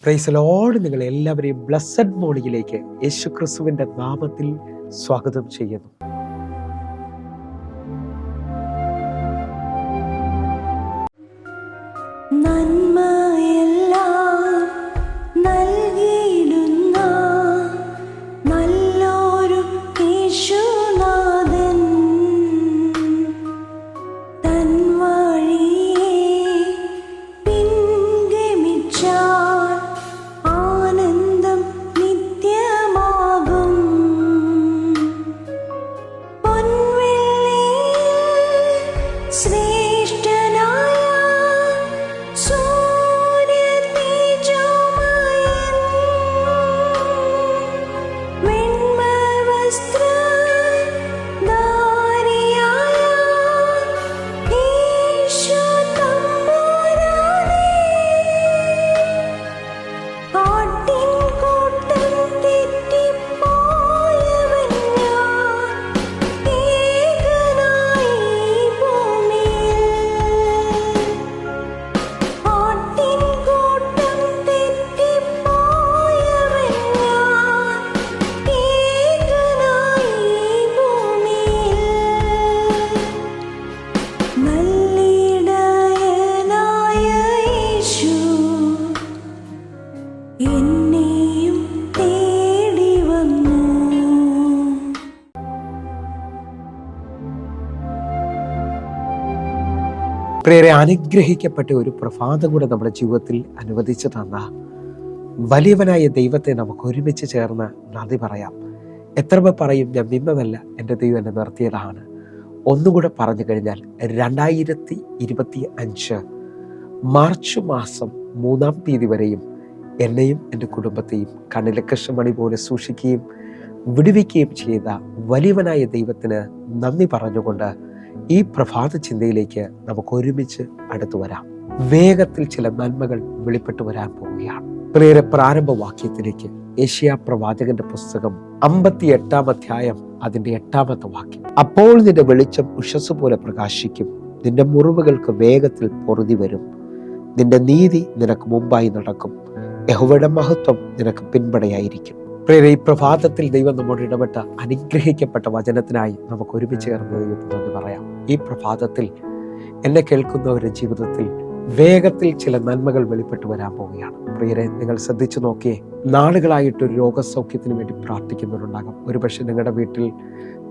Praise Lord. നിങ്ങൾ എല്ലാവരെയും blessed മോർണിംഗിലേക്ക് യേശു ക്രിസ്തുവിന്റെ നാമത്തിൽ സ്വാഗതം ചെയ്യുന്നു. പ്രിയരെ, അനുഗ്രഹിക്കപ്പെട്ട ഒരു പ്രഭാതം കൂടെ നമ്മുടെ ജീവിതത്തിൽ അനുവദിച്ചു തന്ന വലിയവനായ ദൈവത്തെ നമുക്ക് ഒരുമിച്ച് ചേർന്ന് നന്ദി പറയാം. എത്ര പേർ പറയും, ഞാൻ നിന്നതല്ല, എൻ്റെ ദൈവം എന്നെ നിർത്തിയതാണ്. ഒന്നുകൂടെ പറഞ്ഞു കഴിഞ്ഞാൽ 2025 മാർച്ച് മാസം 3-ാം തീയതി വരെയും എന്നെയും എൻ്റെ കുടുംബത്തെയും കണ്ണിലെ കൃഷ്ണമണി പോലെ സൂക്ഷിക്കുകയും വിടുവിക്കുകയും ചെയ്ത വലിയവനായ ദൈവത്തിന് നന്ദി പറഞ്ഞുകൊണ്ട് ഈ പ്രഭാത ചിന്തയിലേക്ക് നമുക്ക് ഒരുമിച്ച് അടുത്തു വരാം. വേഗത്തിൽ ചില നന്മകൾ വെളിപ്പെട്ടു വരാൻ പോവുകയാണ്. പ്രിയരെ, പ്രാരംഭ വാക്യത്തിലേക്ക് യെശയ്യാ പ്രവാചകന്റെ പുസ്തകം 58-ാം അധ്യായം അതിന്റെ 8-ാമത്തെ വാക്യം. അപ്പോൾ നിന്റെ വെളിച്ചം ഉഷസ് പോലെ പ്രകാശിക്കും, നിന്റെ മുറിവുകൾക്ക് വേഗത്തിൽ പൊറുതി വരും, നിന്റെ നീതി നിനക്ക് മുമ്പായി നടക്കും, യഹോവയുടെ മഹത്വം നിനക്ക് പിൻപടയായിരിക്കും. പ്രിയരെ, ഈ പ്രഭാതത്തിൽ ദൈവം നമ്മോട് ഇടപെട്ട അനുഗ്രഹിക്കപ്പെട്ട വചനത്തിനായി നമുക്ക് ഒരുമിച്ച് ചേർന്ന് ദൈവത്തിനോട് പറയാം. ഈ പ്രഭാതത്തിൽ എന്നെ കേൾക്കുന്നവരുടെ ജീവിതത്തിൽ വേഗത്തിൽ ചില നന്മകൾ വെളിപ്പെട്ടു വരാൻ പോവുകയാണ്. പ്രിയരെ, നിങ്ങൾ ശ്രദ്ധിച്ചു നോക്കിയേ, നാളുകളായിട്ടൊരു രോഗസൗഖ്യത്തിന് വേണ്ടി പ്രാർത്ഥിക്കുന്നവരുണ്ടാകാം. ഒരുപക്ഷെ നിങ്ങളുടെ വീട്ടിൽ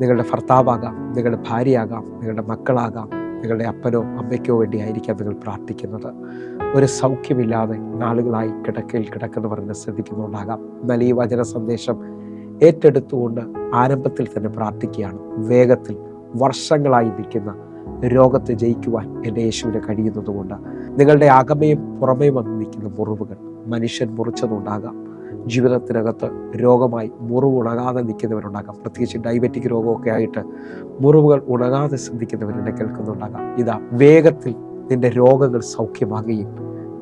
നിങ്ങളുടെ ഭർത്താവാകാം, നിങ്ങളുടെ ഭാര്യയാകാം, നിങ്ങളുടെ മക്കളാകാം, നിങ്ങളുടെ അപ്പനോ അമ്മയ്ക്കോ വേണ്ടി ആയിരിക്കാം നിങ്ങൾ പ്രാർത്ഥിക്കുന്നത്. ഒരു സൗഖ്യമില്ലാതെ നാളുകളായി കിടക്കയിൽ കിടക്കുന്നവരെന്നെ ശ്രദ്ധിക്കുന്നുണ്ടാകാം. എന്നാൽ ഈ വചന സന്ദേശം ഏറ്റെടുത്തുകൊണ്ട് ആരംഭത്തിൽ തന്നെ പ്രാർത്ഥിക്കുകയാണ്. വേഗത്തിൽ വർഷങ്ങളായി നിൽക്കുന്ന രോഗത്തെ ജയിക്കുവാൻ എൻ്റെ യേശുവിനെ കഴിയുന്നതുകൊണ്ട് നിങ്ങളുടെ അകമയും പുറമേയും വന്ന് നിൽക്കുന്ന മുറിവുകൾ മനുഷ്യൻ മുറിച്ചതുണ്ടാകാം. ജീവിതത്തിനകത്ത് രോഗമായി മുറിവ് ഉണങ്ങാതെ നിൽക്കുന്നവരുണ്ടാകാം. പ്രത്യേകിച്ച് ഡയബറ്റിക് രോഗമൊക്കെ ആയിട്ട് മുറിവുകൾ ഉണങ്ങാതെ ശ്രദ്ധിക്കുന്നവരെന്നെ കേൾക്കുന്നുണ്ടാകാം. ഇതാ, വേഗത്തിൽ നിന്റെ രോഗങ്ങൾ സൗഖ്യമാകുകയും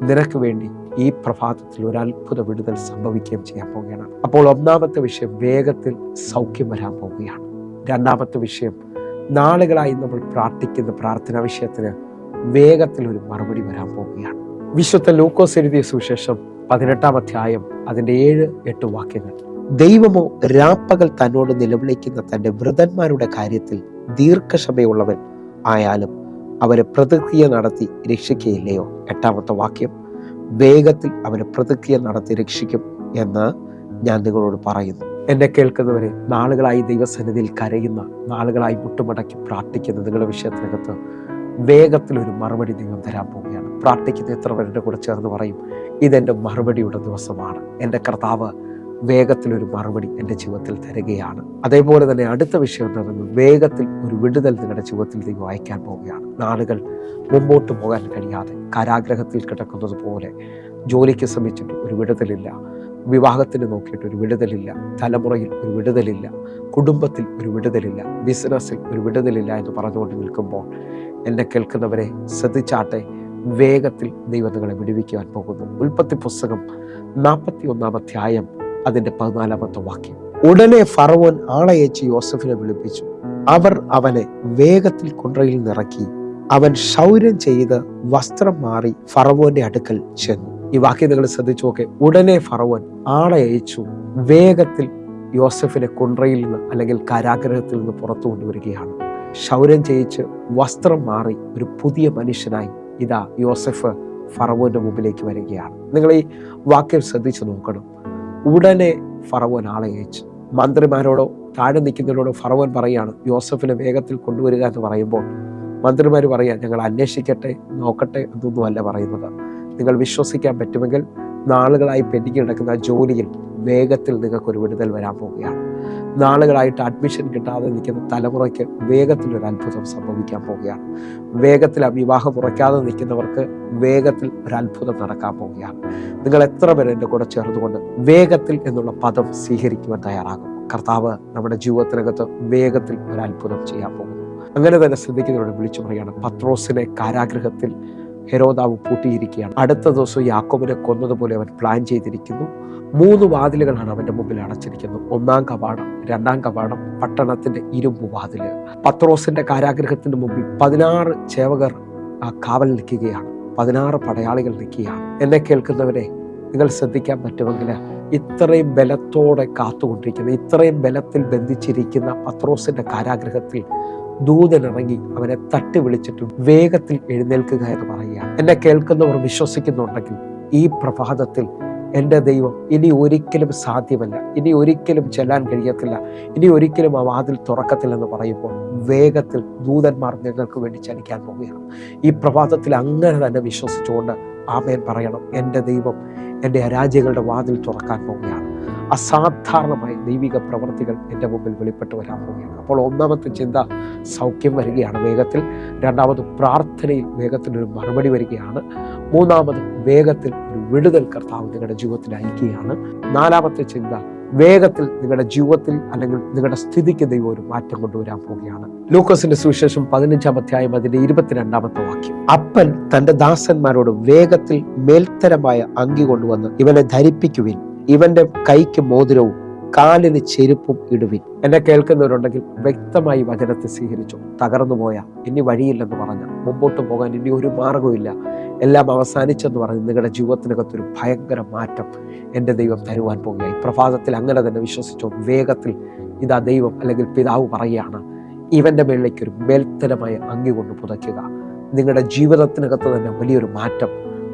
നിനക്ക് വേണ്ടി ഈ പ്രഭാതത്തിൽ ഒരു അത്ഭുത വിടുതൽ സംഭവിക്കുകയും ചെയ്യാൻ പോവുകയാണ്. അപ്പോൾ ഒന്നാമത്തെ വിഷയം, വേഗത്തിൽ സൗഖ്യം വരാൻ പോവുകയാണ്. രണ്ടാമത്തെ വിഷയം, നാളുകളായി നമ്മൾ പ്രാർത്ഥിക്കുന്ന പ്രാർത്ഥനാ വിഷയത്തിന് വേഗത്തിൽ ഒരു മറുപടി വരാൻ പോവുകയാണ്. വിശുദ്ധ ലൂക്കോസ് എഴുതിയ സുവിശേഷം 18-ാം അധ്യായം അതിന്റെ 7-8 വാക്യങ്ങൾ. ദൈവമോ രാപ്പകൽ തന്നോട് നിലവിളിക്കുന്ന തന്റെ വൃതന്മാരുടെ കാര്യത്തിൽ ദീർഘക്ഷമയുള്ളവൻ ആയാലും അവരെ പ്രതിക്രിയ നടത്തി രക്ഷിക്കുകയില്ലയോ? 8-ാമത്തെ വാക്യം, വേഗത്തിൽ അവരെ പ്രതിക്രിയ നടത്തി രക്ഷിക്കും എന്ന് ഞാൻ നിങ്ങളോട് പറയുന്നു. എന്നെ കേൾക്കുന്നവരെ, നാളുകളായി ദൈവസന്നിധിയിൽ കരയുന്ന, നാളുകളായി മുട്ടുമടക്കി പ്രാർത്ഥിക്കുന്ന നിങ്ങളുടെ വിഷയത്തിനകത്ത് വേഗത്തിൽ ഒരു മറുപടി ദൈവം തരാൻ പോവുകയാണ്. പ്രാർത്ഥിക്കുന്ന എത്ര പേരുടെ കൂടെ ചേർന്ന് പറയും, ഇതെൻ്റെ മറുപടിയുടെ ദിവസമാണ്. എൻ്റെ കർത്താവ് വേഗത്തിലൊരു മറുപടി എൻ്റെ ജീവിതത്തിൽ തരികയാണ്. അതേപോലെ തന്നെ അടുത്ത വിഷയം എന്താണെന്ന്, വേഗത്തിൽ ഒരു വിടുതൽ നിങ്ങളുടെ ജീവിതത്തിൽ ദൈവം അയക്കാൻ പോവുകയാണ്. നാളുകൾ മുമ്പോട്ട് പോകാൻ കഴിയാതെ കാരാഗ്രഹത്തിൽ കിടക്കുന്നത് പോലെ ജോലിക്ക് ശ്രമിച്ചിട്ട് ഒരു വിടുതലില്ല, വിവാഹത്തിന് നോക്കിയിട്ട് ഒരു വിടുതലില്ല, തലമുറയിൽ ഒരു വിടുതലില്ല, കുടുംബത്തിൽ ഒരു വിടുതലില്ല, ബിസിനസ്സിൽ ഒരു വിടുതലില്ല എന്ന് പറഞ്ഞുകൊണ്ട് നിൽക്കുമ്പോൾ എന്നെ കേൾക്കുന്നവരെ ശ്രദ്ധിച്ചാട്ടെ, വേഗത്തിൽ ദൈവം നിങ്ങളെ വിടുവിക്കുവാൻ പോകുന്നു. ഉൽപ്പത്തി പുസ്തകം 41-ാം അധ്യായം അതിന്റെ 14-ാമത്തെ വാക്യം. ഉടനെ ഫറവോൻ ആളയച്ച് യോസഫിനെ വിളിപ്പിച്ചു. അവർ അവനെ വേഗത്തിൽ കുണ്ട്രയിൽ നിറക്കി. അവൻ ക്ഷൗരം ചെയ്ത് വസ്ത്രം മാറി ഫറവോന്റെ അടുക്കൽ ചെന്നു. ഈ വാക്യം നിങ്ങൾ ശ്രദ്ധിച്ചു നോക്കെ. ഉടനെ ഫറവോൻ ആളെ അയച്ചു, വേഗത്തിൽ യോസഫിനെ കുണ്ട്രയിൽ നിന്ന് അല്ലെങ്കിൽ കാരാഗ്രഹത്തിൽ നിന്ന് പുറത്തു കൊണ്ടുവരികയാണ്. ക്ഷൗരം ചെയ്യിച്ച് വസ്ത്രം മാറി ഒരു പുതിയ മനുഷ്യനായി ഇതാ യോസഫ് ഫറവോന്റെ മുമ്പിലേക്ക് വരികയാണ്. നിങ്ങൾ ഈ വാക്യം ശ്രദ്ധിച്ചു നോക്കണം. ഉടനെ ഫറവോൻ ആളെ അയച്ചു. മന്ത്രിമാരോടോ താഴെ നിൽക്കുന്നവരോടോ ഫറവോൻ പറയാണ് യോസഫിനെ വേഗത്തിൽ കൊണ്ടുവരിക എന്ന് പറയുമ്പോൾ മന്ത്രിമാർ പറയാം, ഞങ്ങൾ അന്വേഷിക്കട്ടെ, നോക്കട്ടെ എന്നൊന്നും അല്ല പറയുന്നത്. നിങ്ങൾ വിശ്വസിക്കാൻ പറ്റുമെങ്കിൽ നാളുകളായി പെൻഡിങ് കിടക്കുന്ന ജോലിയിൽ വേഗത്തിൽ നിങ്ങൾക്കൊരു വിടുതൽ വരാൻ പോവുകയാണ്. നാളുകളായിട്ട് അഡ്മിഷൻ കിട്ടാതെ നിൽക്കുന്ന തലമുറയ്ക്ക് വേഗത്തിൽ ഒരു അത്ഭുതം സംഭവിക്കാൻ പോവുകയാണ്. വേഗത്തിൽ വിവാഹം ഉറയ്ക്കാതെ നിൽക്കുന്നവർക്ക് വേഗത്തിൽ ഒരു അത്ഭുതം നടക്കാൻ പോവുകയാണ്. നിങ്ങൾ എത്ര പേര് എൻ്റെ കൂടെ ചേർന്നുകൊണ്ട് വേഗത്തിൽ എന്നുള്ള പദം സ്വീകരിക്കുവാൻ തയ്യാറാകും? കർത്താവ് നമ്മുടെ ജീവിതത്തിനകത്ത് വേഗത്തിൽ ഒരു അത്ഭുതം ചെയ്യാൻ പോകുന്നു. അങ്ങനെ തന്നെ ശ്രദ്ധിക്കുന്നവരോട് വിളിച്ചു പറയാണ്, പത്രോസിനെ കാരാഗ്രഹത്തിൽ ഹെരോദാവ് പൂട്ടിയിരിക്കുകയാണ്. അടുത്ത ദിവസം യാക്കോബിനെ കൊന്നതുപോലെ അവൻ പ്ലാൻ ചെയ്തിരിക്കുന്നു. 3 വാതിലുകളാണ് അവന്റെ മുമ്പിൽ അടച്ചിരിക്കുന്നത്. 1-ാം കവാടം, 2-ാം കവാടം, പട്ടണത്തിന്റെ ഇരുമ്പ് വാതില്. പത്രോസിന്റെ കാരാഗ്രഹത്തിന്റെ മുമ്പിൽ 16 ചേവകർ കാവൽ നിൽക്കുകയാണ്. 16 പടയാളികൾ നിൽക്കുകയാണ്. എന്നെ കേൾക്കുന്നവരെ, നിങ്ങൾ ശ്രദ്ധിക്കാൻ പറ്റുമെങ്കിൽ ഇത്രയും ബലത്തോടെ കാത്തുകൊണ്ടിരിക്കുന്ന, ഇത്രയും ബലത്തിൽ ബന്ധിച്ചിരിക്കുന്ന പത്രോസിന്റെ കാരാഗ്രഹത്തിൽ ദൂതനിറങ്ങി അവനെ തട്ടി വിളിച്ചിട്ട് വേഗത്തിൽ എഴുന്നേൽക്കുക എന്ന് പറയുകയാണ്. എന്നെ കേൾക്കുന്നവർ വിശ്വസിക്കുന്നുണ്ടെങ്കിൽ ഈ പ്രഭാതത്തിൽ എൻ്റെ ദൈവം ഇനി ഒരിക്കലും സാധ്യമല്ല, ഇനി ഒരിക്കലും ചെല്ലാൻ കഴിയത്തില്ല, ഇനി ഒരിക്കലും ആ വാതിൽ തുറക്കത്തില്ലെന്ന് പറയുമ്പോൾ വേഗത്തിൽ ദൂതന്മാർ ഞങ്ങൾക്ക് വേണ്ടി ചലിക്കാൻ പോവുകയാണ്. ഈ പ്രഭാതത്തിൽ അങ്ങനെ തന്നെ വിശ്വസിച്ചുകൊണ്ട് ആമേൻ പറയണം. എൻ്റെ ദൈവം എൻ്റെ അരാജ്യങ്ങളുടെ വാതിൽ തുറക്കാൻ പോവുകയാണ്. അസാധാരണമായ ദൈവിക പ്രവൃത്തികൾ എൻ്റെ മുമ്പിൽ വെളിപ്പെട്ട് വരാൻ പോവുകയാണ്. അപ്പോൾ ഒന്നാമത്തെ ചിന്ത സൗഖ്യം വരികയാണ് വേഗത്തിൽ. രണ്ടാമത് പ്രാർത്ഥനയിൽ വേഗത്തിലൊരു മറുപടി വരികയാണ്. മൂന്നാമത് വേഗത്തിൽ ഒരു വിടുതൽ കർത്താവ് നിങ്ങളുടെ ജീവിതത്തിൽ അയക്കുകയാണ്. നാലാമത്തെ ചിന്ത വേഗത്തിൽ നിങ്ങളുടെ ജീവിതത്തിൽ അല്ലെങ്കിൽ നിങ്ങളുടെ സ്ഥിതിക്ക് ദൈവം ഒരു മാറ്റം കൊണ്ടുവരാൻ പോവുകയാണ്. ലൂക്കോസിന്റെ സുവിശേഷം 15-ാം അധ്യായം അതിന്റെ 22-ാമത്തെ വാക്യം. അപ്പൻ തന്റെ ദാസന്മാരോട് വേഗത്തിൽ മേൽത്തരമായ അങ്കി കൊണ്ടുവന്ന് ഇവനെ ധരിപ്പിക്കുവിൻ, ഇവന്റെ കൈക്ക് മോതിരവും കാലിന് ചെരുപ്പും ഇടുവിൻ. എന്നെ കേൾക്കുന്നവരുണ്ടെങ്കിൽ വ്യക്തമായി വചനത്തെ സ്വീകരിച്ചു. തകർന്നു പോയ, ഇനി വഴിയില്ലെന്ന് പറഞ്ഞ, മുമ്പോട്ട് പോകാൻ ഇനി ഒരു മാർഗമില്ല, എല്ലാം അവസാനിച്ചെന്ന് പറഞ്ഞ് നിങ്ങളുടെ ജീവിതത്തിനകത്തൊരു ഭയങ്കര മാറ്റം എൻ്റെ ദൈവം തരുവാൻ പോകുകയായി. പ്രഭാതത്തിൽ അങ്ങനെ തന്നെ വിശ്വസിച്ചു. വേഗത്തിൽ ഇതാ ദൈവം അല്ലെങ്കിൽ പിതാവ് പറയുകയാണ്, ഇവന്റെ മേളിലേക്ക് ഒരു മേൽത്തരമായ അങ്കി കൊണ്ട് പുതയ്ക്കുക. നിങ്ങളുടെ ജീവിതത്തിനകത്ത് തന്നെ വലിയൊരു മാറ്റം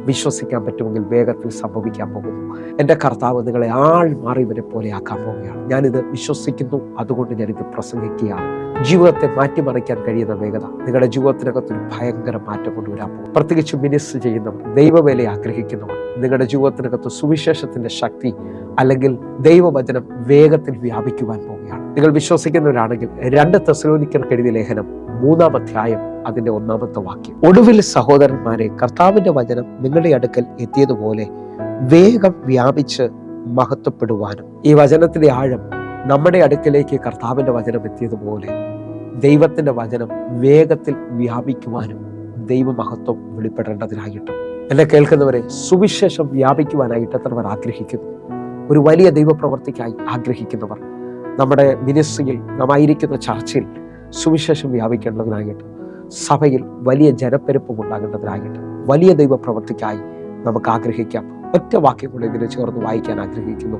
വിശ്വസിക്കാൻ പറ്റുമെങ്കിൽ വേഗത്തിൽ സംഭവിക്കാൻ പോകുന്നു. എൻ്റെ കർത്താവ് നിങ്ങളെ ആൾ മാറിയവരെ പോലെ ആക്കാൻ പോവുകയാണ്. ഞാനിത് വിശ്വസിക്കുന്നു, അതുകൊണ്ട് ഞാനിത് പ്രസംഗിക്കുകയാണ്. ജീവിതത്തെ മാറ്റിമറിക്കാൻ കഴിയുന്ന വേഗത നിങ്ങളുടെ ജീവിതത്തിനകത്തൊരു ഭയങ്കര മാറ്റം കൊണ്ടുവരാൻ പോകും. പ്രത്യേകിച്ച് മിനിസ്റ്റർ ചെയ്യുന്നവർ, ദൈവവേല ആഗ്രഹിക്കുന്നവർ, നിങ്ങളുടെ ജീവിതത്തിനകത്ത് സുവിശേഷത്തിന്റെ ശക്തി അല്ലെങ്കിൽ ദൈവവചനം വേഗത്തിൽ വ്യാപിക്കുവാൻ പോവുകയാണ്. നിങ്ങൾ വിശ്വസിക്കുന്നവരാണെങ്കിൽ 2 തെസ്സലോനിക്കർക്ക് എഴുതിയ ലേഖനം 3-ാം അധ്യായം അതിന്റെ 1-ാമത്തെ വാക്യം. ഒടുവിൽ സഹോദരന്മാരെ, കർത്താവിന്റെ വചനം നിങ്ങളുടെ അടുക്കൽ എത്തിയതുപോലെ വേഗം വ്യാപിച്ച് മഹത്വപ്പെടുവാനും. ഈ വചനത്തിന്റെ ആഴം നമ്മുടെ അടുക്കലേക്ക് കർത്താവിന്റെ വചനം എത്തിയതുപോലെ ദൈവത്തിന്റെ വചനം വേഗത്തിൽ വ്യാപിക്കുവാനും ദൈവമഹത്വം വെളിപ്പെടേണ്ടതിനായിട്ടും. എന്നെ കേൾക്കുന്നവരെ, സുവിശേഷം വ്യാപിക്കുവാനായിട്ട് എത്രവർ ആഗ്രഹിക്കുന്നു? ഒരു വലിയ ദൈവപ്രവർത്തിക്കായി ആഗ്രഹിക്കുന്നവർ, നമ്മുടെ മിനിസ്ട്രിയിൽ, നാം ആയിരിക്കുന്ന ചർച്ചയിൽ സുവിശേഷം വ്യാപിക്കേണ്ടതിനായിട്ട്, സഭയിൽ വലിയ ജനപ്പെരുപ്പം ഉണ്ടാകേണ്ടതിനായിട്ട്, വലിയ ദൈവപ്രവർത്തിക്കായി നമുക്ക് ആഗ്രഹിക്കാം. ഒറ്റ വാക്യം കൊണ്ട് ഇതിനെ ചേർന്ന് വായിക്കാൻ ആഗ്രഹിക്കുന്നു.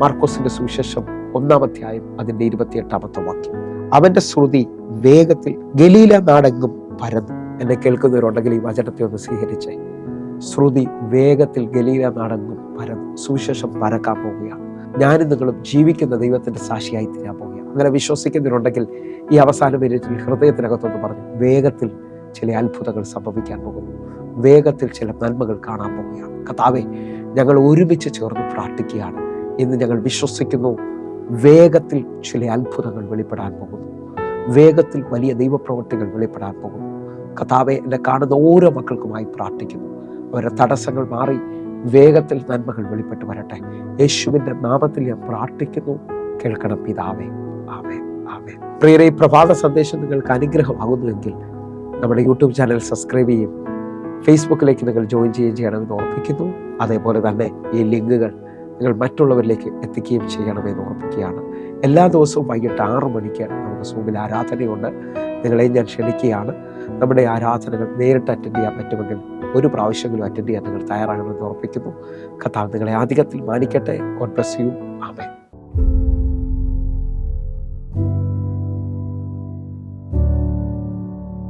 മാർക്കോസിന്റെ സുവിശേഷം 1-ാം അധ്യായം അതിന്റെ 28-ാമത്തെ വാക്യം. അവന്റെ ശ്രുതി വേഗത്തിൽ ഗലീല നാടെങ്ങും പരന്നു. എന്നെ കേൾക്കുന്നവരുണ്ടെങ്കിൽ ഈ വചനത്തെ ഒന്ന് സ്വീകരിച്ചേ. ശ്രുതി വേഗത്തിൽ ഗലീല നാടെങ്ങും പരന്നു. സുവിശേഷം പരക്കാൻ പോവുകയാണ്. ഞാനും നിങ്ങളും ജീവിക്കുന്ന ദൈവത്തിന്റെ സാക്ഷിയായി തീരാൻ പോവുകയാണ്. അങ്ങനെ വിശ്വസിക്കുന്നവരുണ്ടെങ്കിൽ ഈ അവസാന മിനിറ്റിൽ ഹൃദയത്തിനകത്തൊന്ന് പറഞ്ഞു, വേഗത്തിൽ ചില അത്ഭുതങ്ങൾ സംഭവിക്കാൻ പോകുന്നു, വേഗത്തിൽ ചില നന്മകൾ കാണാൻ പോവുകയാണ്. കർത്താവേ, ഞങ്ങൾ ഒരുമിച്ച് ചേർന്ന് പ്രാർത്ഥിക്കുകയാണ്. ഇന്ന് ഞങ്ങൾ വിശ്വസിക്കുന്നു, വേഗത്തിൽ ചില അത്ഭുതങ്ങൾ വെളിപ്പെടാൻ പോകുന്നു, വേഗത്തിൽ വലിയ ദൈവപ്രവൃത്തികൾ വെളിപ്പെടാൻ പോകുന്നു. കർത്താവേ, എന്നെ കാണുന്ന ഓരോ മക്കൾക്കുമായി പ്രാർത്ഥിക്കുന്നു. അവരുടെ തടസ്സങ്ങൾ മാറി വേഗത്തിൽ നന്മകൾ വെളിപ്പെട്ട് വരട്ടെ. യേശുവിന്റെ നാമത്തിൽ ഞാൻ പ്രാർത്ഥിക്കുന്നു. കേൾക്കണം പിതാവേ. ആമേൻ, ആമേൻ. പ്രിയരെ, ഈ പ്രഭാത സന്ദേശം നിങ്ങൾക്ക് അനുഗ്രഹമാകുന്നുവെങ്കിൽ നമ്മുടെ യൂട്യൂബ് ചാനൽ സബ്സ്ക്രൈബ് ചെയ്യും, ഫേസ്ബുക്കിലേക്ക് നിങ്ങൾ ജോയിൻ ചെയ്യണമെന്ന് ഓർപ്പിക്കുന്നു. അതേപോലെ തന്നെ ഈ ലിങ്കുകൾ നിങ്ങൾ മറ്റുള്ളവരിലേക്ക് എത്തിക്കുകയും ചെയ്യണമെന്ന് ഓർപ്പിക്കുകയാണ്. എല്ലാ ദിവസവും വൈകിട്ട് 6 മണിക്ക് നമുക്ക് സൂമിൽ ആരാധനയുണ്ട്. നിങ്ങളെ ഞാൻ ക്ഷണിക്കുകയാണ്. നമ്മുടെ ആരാധനകൾ നേരിട്ട് അറ്റൻഡ് ചെയ്യാൻ പറ്റുമെങ്കിൽ ഒരു പ്രാവശ്യമെങ്കിലും അറ്റൻഡ് ചെയ്യാൻ നിങ്ങൾ തയ്യാറാകണമെന്ന് ഉറപ്പിക്കുന്നു. കർത്താവ് നിങ്ങളെ അധികത്തിൽ മാനിക്കട്ടെ. God bless you. ആമേൻ.